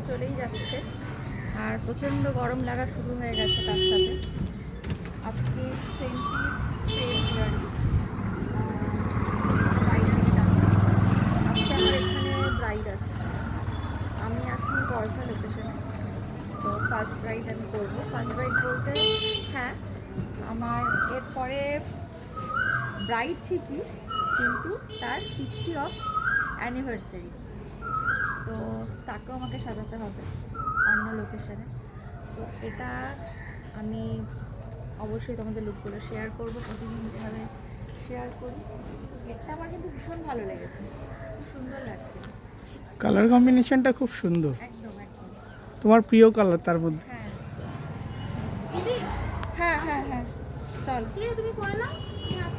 চলেই যাচ্ছে, আর প্রচণ্ড গরম লাগা শুরু হয়ে গেছে তার সাথে। আজকে 20 ফেব্রুয়ারি, আজকে আমার এখানে ব্রাইড আছে। আমি আছি বর্ধা লোকেশনে, তো ফার্স্ট ব্রাইড আমি করবো। ফার্স্ট ব্রাইড বলতে হ্যাঁ, আমার এরপরে ব্রাইড ঠিকই, কিন্তু তার 50 অ্যানিভার্সারি, তো তাকেও আমাকে সাজাতে হবে অন্য লোকেশনে। তো এটা আমি অবশ্যই তোমাদের লুকগুলো শেয়ার করবো, প্রতিদিন যেভাবে শেয়ার করি। এটা আমার কিন্তু ভীষণ ভালো লেগেছে, খুব সুন্দর লাগছে। কালার কম্বিনেশনটা খুব সুন্দর, একদম একদম। তোমার প্রিয় কালার তার মধ্যে। হ্যাঁ দিদি, হ্যাঁ হ্যাঁ হ্যাঁ, চল। কি তুমি করে নাও, আমি আছি।